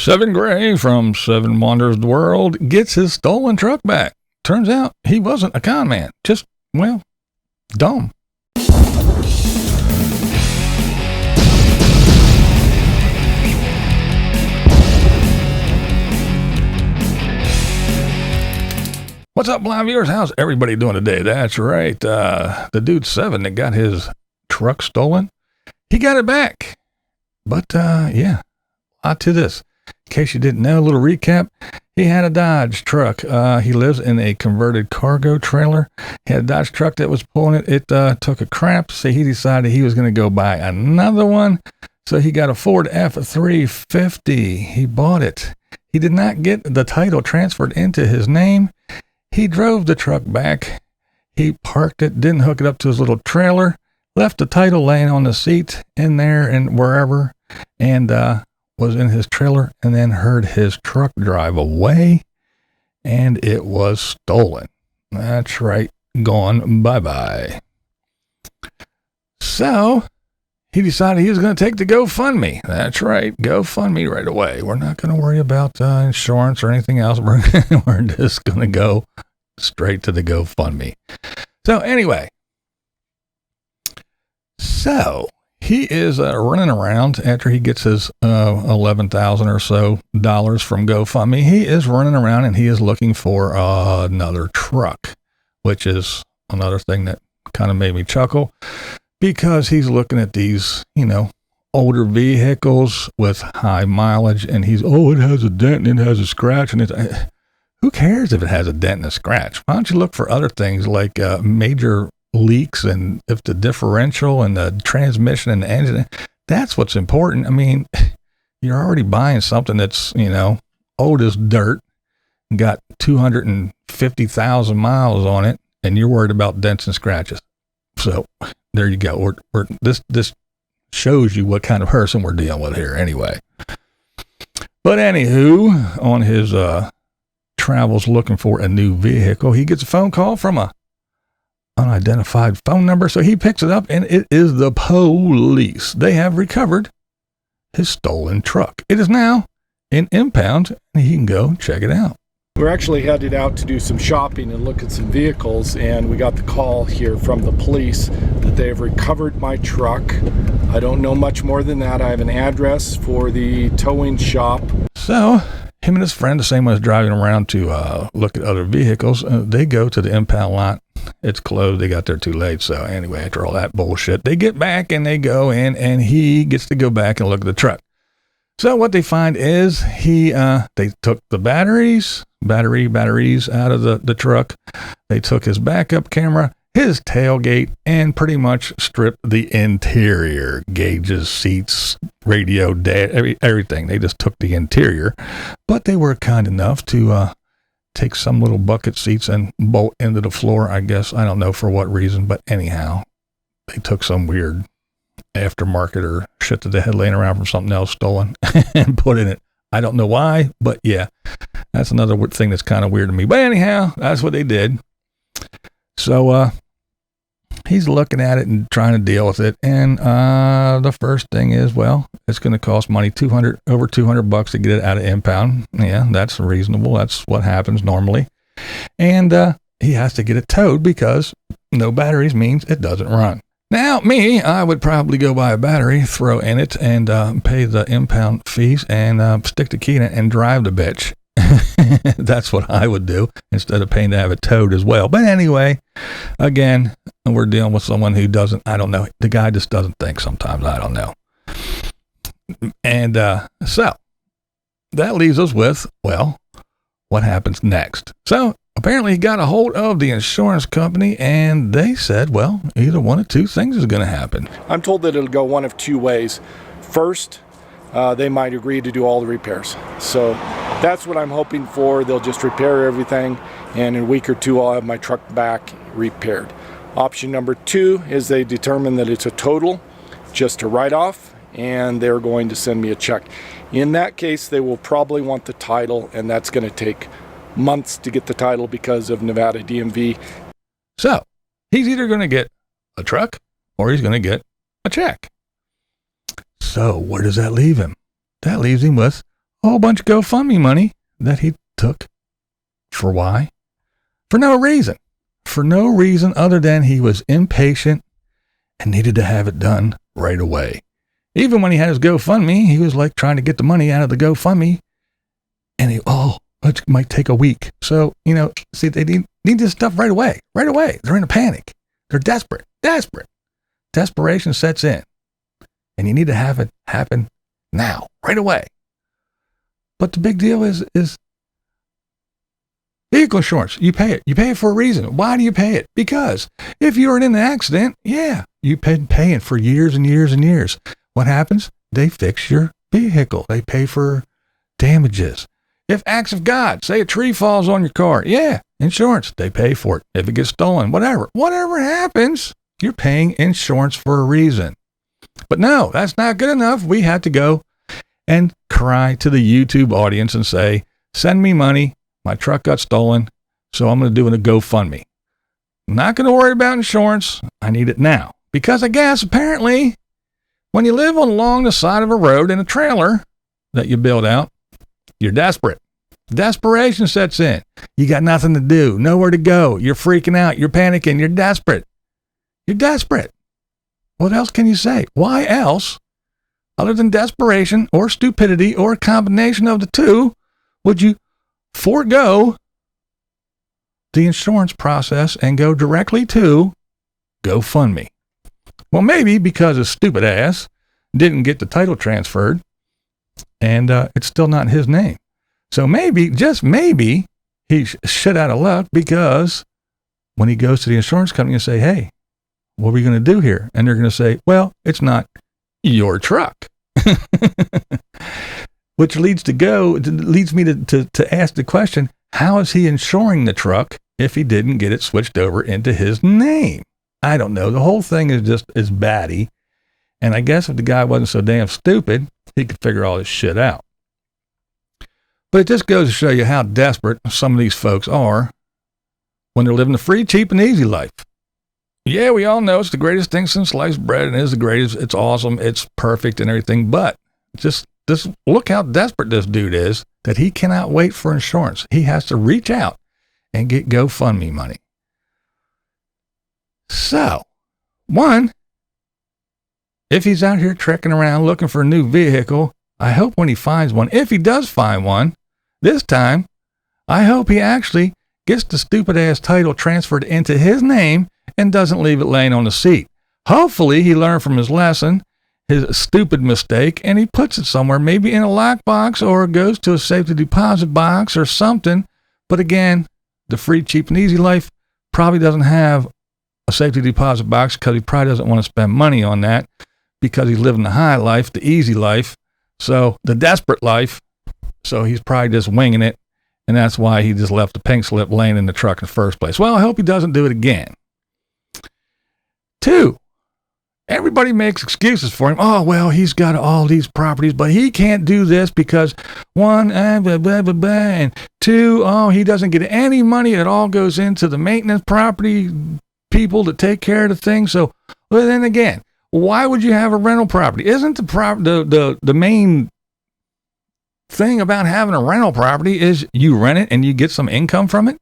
Seven Gray from Seven Wonders of the World gets his stolen truck back. Turns out he wasn't a con man, just, well, dumb. What's up, blind viewers? How's everybody doing today? That's right. The dude Seven that got his truck stolen, he got it back. But, yeah, a lot to this. In case you didn't know, a little recap. He had a Dodge truck. He lives in a converted cargo trailer. He had a Dodge truck that was pulling it. It took a crap. So he decided he was going to go buy another one. So he got a Ford F-350. He bought it. He did not get the title transferred into his name. He drove the truck back. He parked it, didn't hook it up to his little trailer, left the title laying on the seat in there and wherever, and was in his trailer, and then heard his truck drive away, and it was stolen. That's right, gone bye-bye. So he decided he was going to take the Gofundme. That's right, Gofundme right away. We're not going to worry about insurance or anything else. We're just going to go straight to the Gofundme. So anyway, he is running around after he gets his $11,000 or so from GoFundMe. He is running around and he is looking for another truck, which is another thing that kind of made me chuckle, because he's looking at these, older vehicles with high mileage, and it has a dent and it has a scratch, and who cares if it has a dent and a scratch? Why don't you look for other things like major leaks, and if the differential and the transmission and the engine, that's what's important. I mean, you're already buying something that's, old as dirt, got 250,000 miles on it, and you're worried about dents and scratches. So there you go. This shows you what kind of person we're dealing with here anyway. But anywho, on his travels looking for a new vehicle, he gets a phone call from a unidentified phone number. So he picks it up, and it is the police. They have recovered his stolen truck. It is now in impound, and he can go check it out. We're actually headed out to do some shopping and look at some vehicles, and we got the call here from the police that they have recovered my truck. I don't know much more than that. I have an address for the towing shop. So him and his friend, the same one as driving around to look at other vehicles, they go to the impound lot. It's closed. They got there too late. So anyway, after all that bullshit, they get back and they go in, and he gets to go back and look at the truck. So what they find is they took the batteries out of the truck. They took his backup camera, his tailgate, and pretty much stripped the interior, gauges, seats, radio, everything. They just took the interior, but they were kind enough to take some little bucket seats and bolt into the floor, I guess. I don't know for what reason, but anyhow, they took some weird aftermarket or shit that they had laying around from something else stolen and put in it. I don't know why, but yeah, that's another thing that's kind of weird to me. But anyhow, that's what they did. So he's looking at it and trying to deal with it, and the first thing is, well, it's going to cost money, over $200 to get it out of impound. Yeah, that's reasonable. That's what happens normally. And he has to get it towed because no batteries means it doesn't run. Now, I would probably go buy a battery, throw in it, and pay the impound fees, and stick the key in it and drive the bitch. That's what I would do, instead of paying to have it towed as well. But anyway, again, we're dealing with someone who doesn't, I don't know, the guy just doesn't think sometimes, I don't know. And so, that leaves us with, well, what happens next? So, apparently he got a hold of the insurance company, and they said, well, either one of two things is going to happen. I'm told that it'll go one of two ways. First, they might agree to do all the repairs. So that's what I'm hoping for. They'll just repair everything, and in a week or two I'll have my truck back repaired. Option number two is they determine that it's a total, just a write-off, and they're going to send me a check. In that case, they will probably want the title, and that's going to take months to get the title because of Nevada DMV. So he's either going to get a truck or he's going to get a check. So where does that leave him? That leaves him with a whole bunch of GoFundMe money that he took. For why? For no reason. For no reason other than he was impatient and needed to have it done right away. Even when he had his GoFundMe, he was like trying to get the money out of the GoFundMe. And it might take a week. So, see, they need this stuff right away. Right away. They're in a panic. They're desperate. Desperation sets in. And you need to have it happen now, right away. But the big deal is vehicle insurance. You pay it. You pay it for a reason. Why do you pay it? Because if you're in an accident, you've been paying for years and years and years. What happens? They fix your vehicle. They pay for damages. If acts of God, say a tree falls on your car, insurance, they pay for it. If it gets stolen, whatever happens, you're paying insurance for a reason. But no, that's not good enough. We had to go and cry to the YouTube audience and say, send me money. My truck got stolen, so I'm going to do a GoFundMe. I'm not going to worry about insurance. I need it now. Because I guess, apparently, when you live along the side of a road in a trailer that you build out, you're desperate. Desperation sets in. You got nothing to do, nowhere to go. You're freaking out. You're panicking. You're desperate. What else can you say? Why else, other than desperation or stupidity or a combination of the two, would you forego the insurance process and go directly to GoFundMe? Well, maybe because his stupid ass didn't get the title transferred, and it's still not his name. So maybe, just maybe, he's shit out of luck, because when he goes to the insurance company and say, hey, what are we going to do here? And they're going to say, well, it's not your truck. Which leads me to ask the question, how is he insuring the truck if he didn't get it switched over into his name? I don't know. The whole thing is batty. And I guess if the guy wasn't so damn stupid, he could figure all this shit out. But it just goes to show you how desperate some of these folks are when they're living the free, cheap, and easy life. Yeah, we all know it's the greatest thing since sliced bread, and it is the greatest. It's awesome. It's perfect and everything. But just look how desperate this dude is, that he cannot wait for insurance. He has to reach out and get GoFundMe money. So, one, if he's out here trekking around looking for a new vehicle, I hope when he finds one, if he does find one, this time, I hope he actually gets the stupid ass title transferred into his name and doesn't leave it laying on the seat. Hopefully he learned from his lesson, his stupid mistake, and he puts it somewhere, maybe in a lockbox, or goes to a safety deposit box or something. But again, the free, cheap, and easy life probably doesn't have a safety deposit box, because he probably doesn't want to spend money on that, because he's living the high life, the easy life, so the desperate life. So he's probably just winging it, and that's why he just left the pink slip laying in the truck in the first place. Well, I hope he doesn't do it again. 2, everybody makes excuses for him. Oh, well, he's got all these properties, but he can't do this because 1, blah, blah, blah, blah, and 2, oh, he doesn't get any money. It all goes into the maintenance property people to take care of the thing. So, well, then again, why would you have a rental property? Isn't the main thing about having a rental property is you rent it and you get some income from it?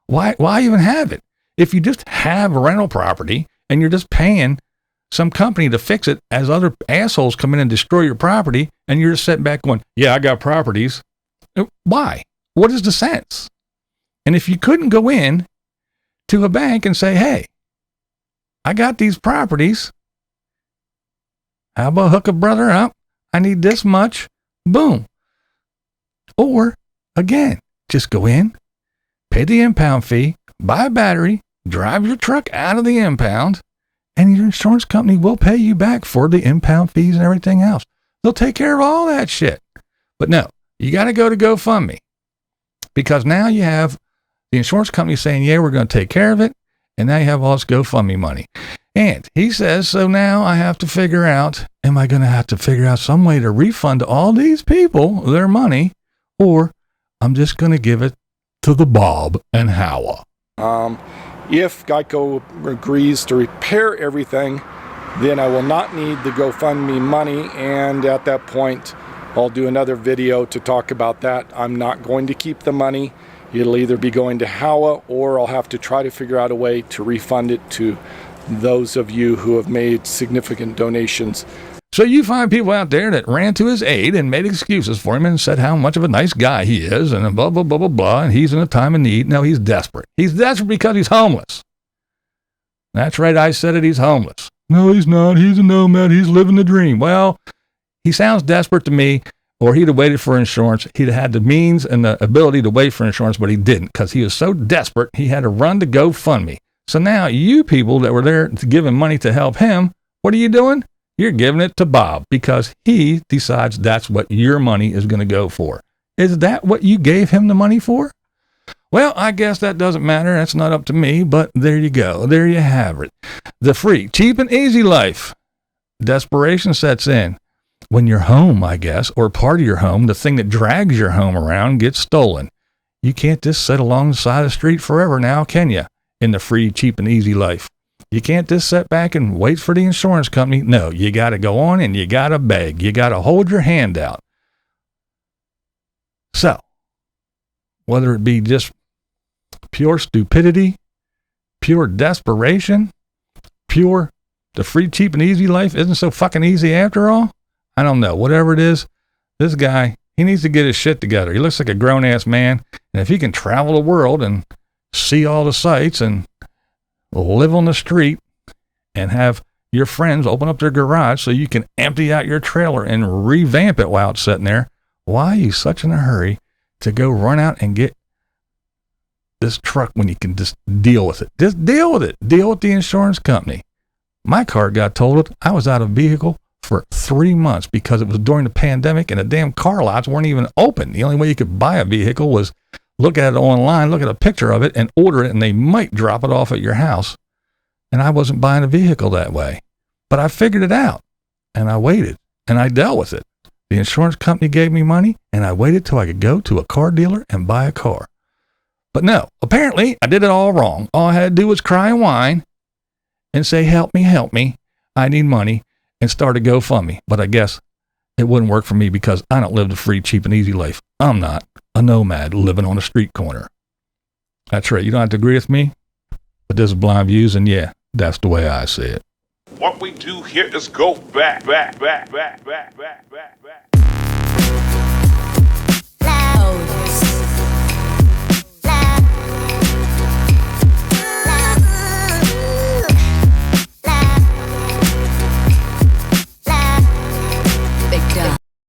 Why even have it? If you just have a rental property and you're just paying some company to fix it as other assholes come in and destroy your property, and you're just sitting back going, yeah, I got properties. Why? What is the sense? And if you couldn't go in to a bank and say, hey, I got these properties, how about hook a brother up? I need this much. Boom. Or, again, just go in, pay the impound fee, buy a battery, drive your truck out of the impound, and your insurance company will pay you back for the impound fees and everything else. They'll take care of all that shit. But no, you got to go to GoFundMe, because now you have the insurance company saying, yeah, we're going to take care of it. And now you have all this GoFundMe money. And he says, so now I have to figure out, am I going to have to figure out some way to refund all these people their money, or I'm just going to give it to the Bob and Howa? If Geico agrees to repair everything, then I will not need the GoFundMe money, and at that point, I'll do another video to talk about that. I'm not going to keep the money. It'll either be going to Howa, or I'll have to try to figure out a way to refund it to those of you who have made significant donations. So you find people out there that ran to his aid and made excuses for him and said how much of a nice guy he is and blah, blah, blah, blah, blah, and he's in a time of need. No, he's desperate. He's desperate because he's homeless. That's right, I said it, he's homeless. No, he's not. He's a nomad. He's living the dream. Well, he sounds desperate to me, or he'd have waited for insurance. He'd have had the means and the ability to wait for insurance, but he didn't because he was so desperate, he had to run to Gofundme. So now you people that were there to give him money to help him, what are you doing? You're giving it to Bob because he decides that's what your money is going to go for. Is that what you gave him the money for? Well, I guess that doesn't matter. That's not up to me, but there you go. There you have it. The free, cheap, and easy life. Desperation sets in. When your home, I guess, or part of your home, the thing that drags your home around, gets stolen. You can't just sit along the side of the street forever now, can you? In the free, cheap, and easy life. You can't just sit back and wait for the insurance company. No, you got to go on and you got to beg. You got to hold your hand out. So, whether it be just pure stupidity, pure desperation, pure, the free, cheap, and easy life isn't so fucking easy after all. I don't know. Whatever it is, this guy, he needs to get his shit together. He looks like a grown-ass man. And if he can travel the world and see all the sights and live on the street and have your friends open up their garage so you can empty out your trailer and revamp it while it's sitting there, why are you such in a hurry to go run out and get this truck when you can just deal with it? Just deal with it. Deal with the insurance company. My car got totaled. I was out of vehicle for 3 months because it was during the pandemic and the damn car lots weren't even open. The only way you could buy a vehicle was look at it online, look at a picture of it, and order it, and they might drop it off at your house. And I wasn't buying a vehicle that way. But I figured it out, and I waited, and I dealt with it. The insurance company gave me money, and I waited till I could go to a car dealer and buy a car. But no, apparently I did it all wrong. All I had to do was cry and whine and say, help me, I need money, and start a GoFundMe. But I guess it wouldn't work for me because I don't live the free, cheap, and easy life. I'm not a nomad living on a street corner. That's right. You don't have to agree with me, but this is Blind Views, and yeah, that's the way I see it. What we do here is go back.